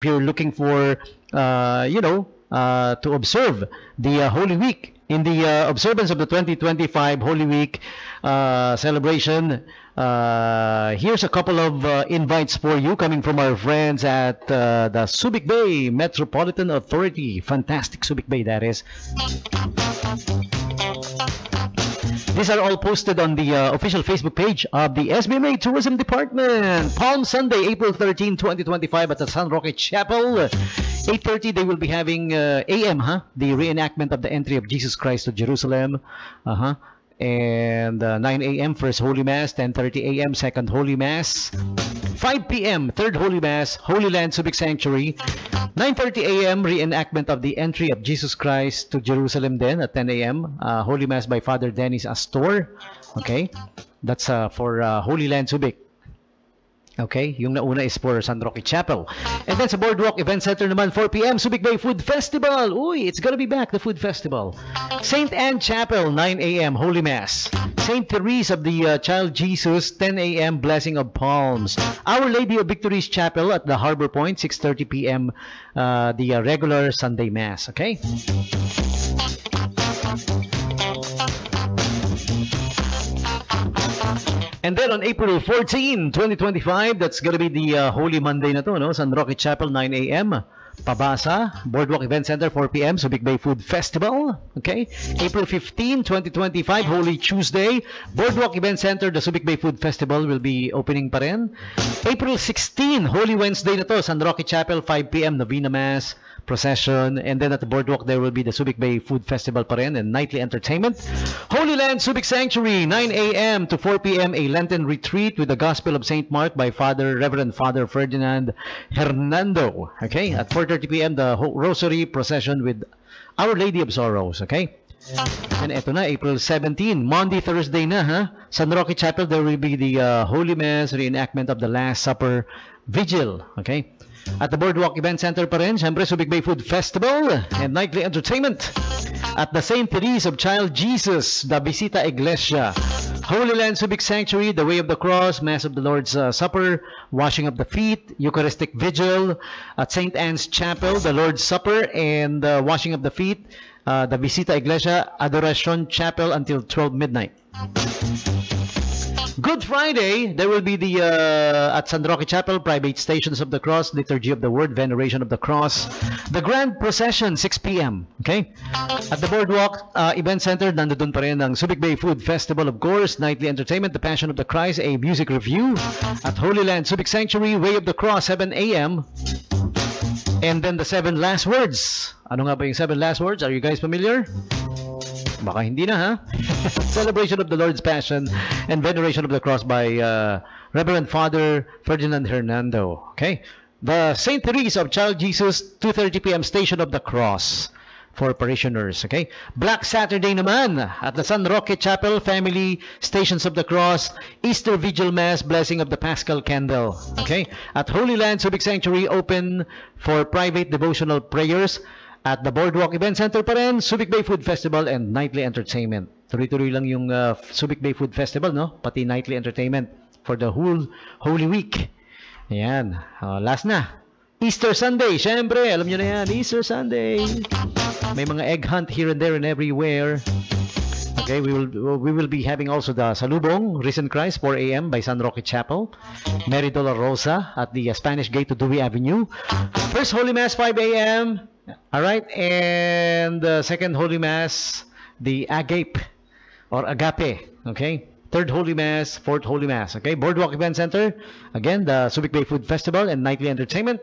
if you're looking for, to observe the Holy Week. In the observance of the 2025 Holy Week celebration, here's a couple of invites for you coming from our friends at the Subic Bay Metropolitan Authority. Fantastic Subic Bay, that is. These are all posted on the official Facebook page of the SBMA Tourism Department. Palm Sunday, April 13, 2025 at the San Roque Chapel. 8:30 they will be having AM, the reenactment of the entry of Jesus Christ to Jerusalem. And 9 a.m. First Holy Mass, 10:30 a.m. Second Holy Mass, 5 p.m. Third Holy Mass, Holy Land Subic Sanctuary, 9:30 a.m. reenactment of the entry of Jesus Christ to Jerusalem. Then at 10 a.m. Holy Mass by Father Dennis Astor. Okay, that's for Holy Land Subic. Okay, yung nauna is for San Roque Chapel. And then sa Boardwalk Event Center naman, 4 p.m. Subic Bay Food Festival. Uy, it's gonna be back, the Food Festival. St. Anne Chapel, 9 a.m. Holy Mass. St. Therese of the Child Jesus, 10 a.m. Blessing of Palms. Our Lady of Victories Chapel at the Harbor Point, 6:30 p.m. The regular Sunday Mass. Okay? And then on April 14, 2025, that's going to be the Holy Monday na to, no? San Roque Chapel, 9 a.m. Pabasa, Boardwalk Event Center, 4 p.m. Subic Bay Food Festival. Okay. April 15, 2025, Holy Tuesday, Boardwalk Event Center, the Subic Bay Food Festival will be opening pa rin. April 16, Holy Wednesday na to, San Roque Chapel, 5 p.m. Novena Mass, procession, and then at the Boardwalk there will be the Subic Bay Food Festival pa rin and nightly entertainment. Holy Land Subic Sanctuary, 9 a.m. to 4 p.m. a Lenten retreat with the Gospel of St. Mark by Reverend Father Ferdinand Hernando. Okay, at 4:30 p.m. the Rosary procession with Our Lady of Sorrows. Okay. And eto na, April 17, Monday, Thursday na, San Roque Chapel, there will be the Holy Mass reenactment of the Last Supper Vigil. Okay. At the Boardwalk Event Center pa rin, syempre Subic Bay Food Festival and nightly entertainment. At the St. Therese of Child Jesus, the Visita Iglesia, Holy Land Subic Sanctuary, the Way of the Cross, Mass of the Lord's Supper, Washing of the Feet, Eucharistic Vigil. At St. Anne's Chapel, the Lord's Supper and Washing of the Feet, the Visita Iglesia, Adoration Chapel until 12 midnight. Good Friday, there will be the at San Roque Chapel, Private Stations of the Cross, Liturgy of the Word, Veneration of the Cross, the Grand Procession, 6 p.m. Okay? At the Boardwalk Event Center, nandun pa rin ang Subic Bay Food Festival, of course, nightly entertainment, The Passion of the Christ, a music review. At Holy Land Subic Sanctuary, Way of the Cross, 7 a.m. And then the 7 last words. Ano nga ba yung 7 last words? Are you guys familiar? Baka hindi na, Celebration of the Lord's Passion and Veneration of the Cross by Reverend Father Ferdinand Hernando. Okay? The St. Therese of Child Jesus, 2:30 p.m. Station of the Cross for parishioners. Okay? Black Saturday naman at the San Roque Chapel, Family Stations of the Cross, Easter Vigil Mass, Blessing of the Paschal Candle. Okay? At Holy Land Subic Sanctuary, open for private devotional prayers. At the Boardwalk Event Center pa rin, Subic Bay Food Festival and nightly entertainment. Tuloy-tuloy lang yung Subic Bay Food Festival, no? Pati nightly entertainment for the whole Holy Week. Ayan. Last na. Easter Sunday. Syempre, alam nyo na yan. Easter Sunday. May mga egg hunt here and there and everywhere. Okay, we will be having also the Salubong, Risen Christ, 4 a.m. by San Roque Chapel. Mary Dolorosa at the Spanish Gate to Dewey Avenue. First Holy Mass, 5 a.m. All right, and second Holy Mass, the Agape or Agape, okay? Third Holy Mass, fourth Holy Mass, okay? Boardwalk Event Center, again, the Subic Bay Food Festival and nightly entertainment.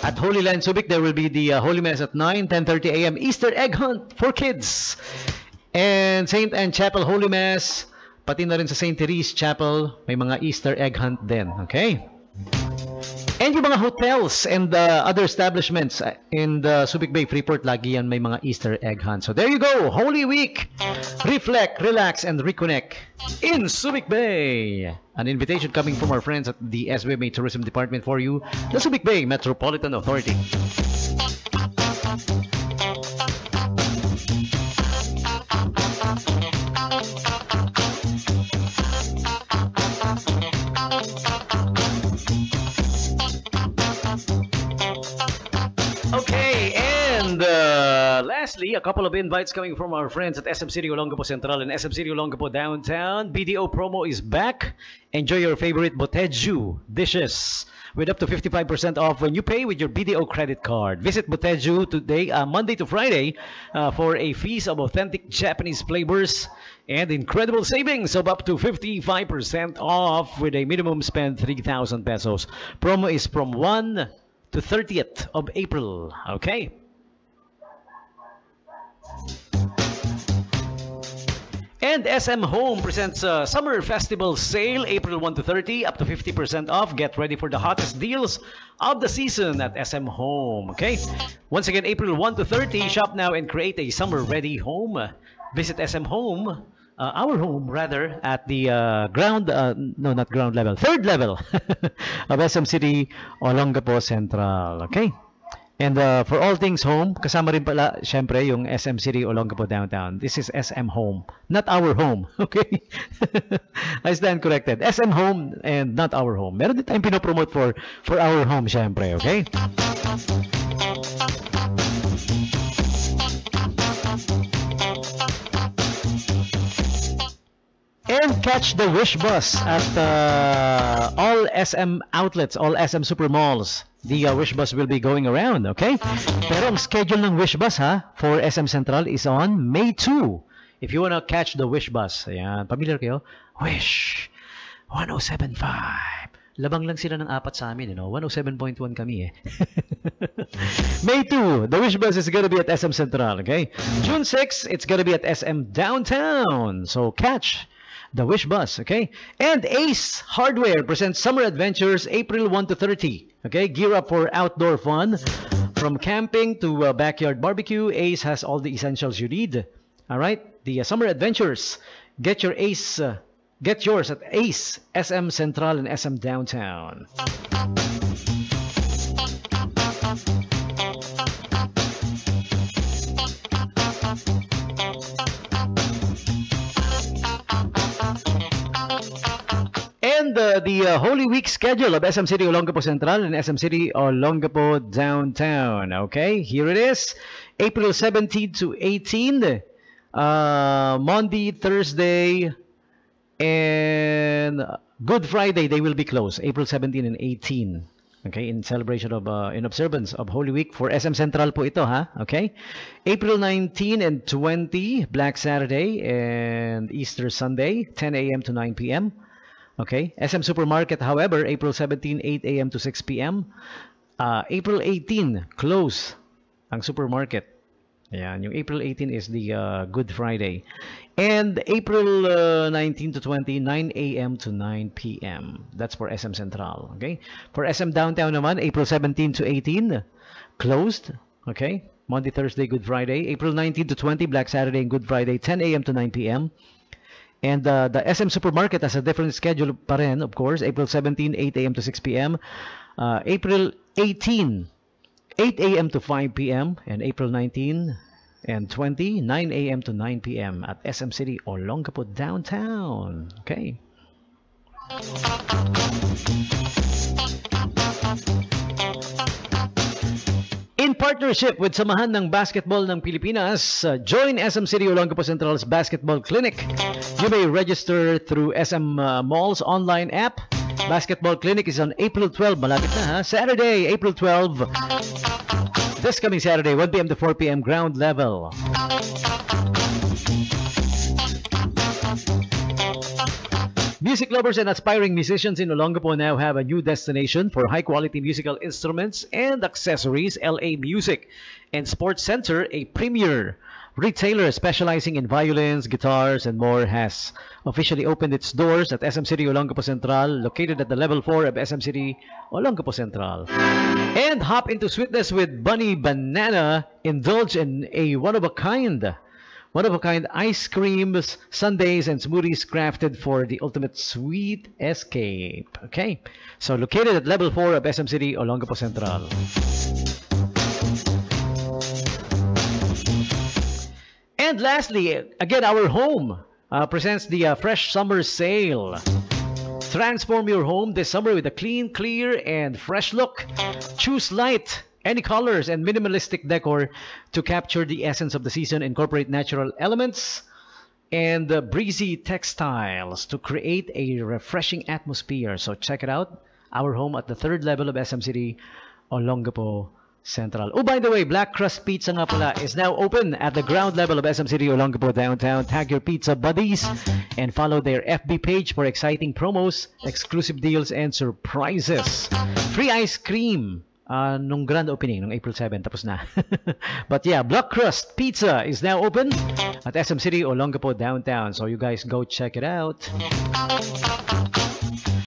At Holy Land Subic, there will be the Holy Mass at 9, 10:30 a.m. Easter egg hunt for kids. And St. Anne Chapel Holy Mass, pati na rin sa St. Therese Chapel, may mga Easter egg hunt din, okay? And yung mga hotels and other establishments in the Subic Bay Freeport, lagi yan may mga Easter egg hunt. So there you go, Holy Week. Reflect, relax, and reconnect in Subic Bay. An invitation coming from our friends at the SBMA Tourism Department for you, the Subic Bay Metropolitan Authority. Okay, and lastly, a couple of invites coming from our friends at SM City Olongapo Central and SM City Olongapo Downtown. BDO promo is back. Enjoy your favorite Boteju dishes with up to 55% off when you pay with your BDO credit card. Visit Boteju today, Monday to Friday, for a feast of authentic Japanese flavors and incredible savings of up to 55% off with a minimum spend 3,000 pesos. Promo is from 1 to 30th of April. Okay. And SM Home presents a Summer Festival Sale, April 1 to 30, up to 50% off. Get ready for the hottest deals of the season at SM Home. Okay. Once again, April 1 to 30, shop now and create a summer-ready home. Visit SM Home. Our home, rather, at the no, not ground level, third level of SM City Olongapo Central. Okay? And for all things home, kasama rin pala, syempre, yung SM City Olongapo Downtown. This is SM Home, not our home. Okay? I stand corrected. SM Home and not our home. Meron din tayong pinopromote for our home, syempre. Okay? And catch the Wish Bus at all SM outlets, all SM super malls. The Wish Bus will be going around, okay? Pero ang schedule ng Wish Bus for SM Central is on May 2. If you wanna catch the Wish Bus, ayan, familiar kayo? Wish 1075. Labang lang sila ng apat sa amin, 107.1 kami eh. May 2, the Wish Bus is gonna be at SM Central, okay? June 6, it's gonna be at SM Downtown. So catch the Wish Bus, okay? And Ace Hardware presents Summer Adventures, April 1 to 30. Okay, gear up for outdoor fun. From camping to backyard barbecue, Ace has all the essentials you need. All right, the Summer Adventures. Get yours at Ace, SM Central and SM Downtown. And the Holy Week schedule of SM City Olongapo Central and SM City Olongapo Downtown. Okay, here it is. April 17 to 18, Monday, Thursday, and Good Friday, they will be closed. April 17 and 18. Okay, in celebration of, in observance of Holy Week for SM Central po ito, ha? Okay? April 19 and 20, Black Saturday and Easter Sunday, 10 a.m. to 9 p.m. Okay, SM Supermarket, however, April 17, 8 a.m. to 6 p.m. April 18, close ang supermarket. Ayan, yung April 18 is the Good Friday. And April 19 to 20, 9 a.m. to 9 p.m. That's for SM Central. Okay, for SM Downtown naman, April 17 to 18, closed. Okay, Monday, Thursday, Good Friday. April 19 to 20, Black Saturday and Good Friday, 10 a.m. to 9 p.m. And the SM Supermarket has a different schedule pa rin, of course. April 17, 8 a.m. to 6 p.m. April 18, 8 a.m. to 5 p.m. And April 19 and 20, 9 a.m. to 9 p.m. at SM City Olongapo Downtown. Okay. In partnership with Samahan ng Basketball ng Pilipinas, join SM City Olongapo Central's Basketball Clinic. You may register through SM Mall's online app. Basketball Clinic is on April 12. Malapit na, ha? Saturday, April 12. This coming Saturday, 1 p.m. to 4 p.m. ground level. Music lovers and aspiring musicians in Olongapo now have a new destination for high-quality musical instruments and accessories. LA Music and Sports Center, a premier retailer specializing in violins, guitars, and more, has officially opened its doors at SM City Olongapo Central, located at the level 4 of SM City Olongapo Central. And hop into sweetness with Bunny Banana. Indulge in a one-of-a-kind ice creams, sundaes, and smoothies crafted for the ultimate sweet escape. Okay, so located at level 4 of SM City Olongapo Central. And lastly, again, our home presents the Fresh Summer Sale. Transform your home this summer with a clean, clear, and fresh look. Choose light any colors and minimalistic decor to capture the essence of the season, incorporate natural elements and breezy textiles to create a refreshing atmosphere. So check it out. Our home at the third level of SM City, Olongapo Central. Oh, by the way, Black Crust Pizza nga pala is now open at the ground level of SM City, Olongapo downtown. Tag your pizza buddies and follow their FB page for exciting promos, exclusive deals, and surprises. Free ice cream nung grand opening, nung April 7, tapos na. But yeah, Black Crust Pizza is now open at SM City, Olongapo downtown. So you guys go check it out.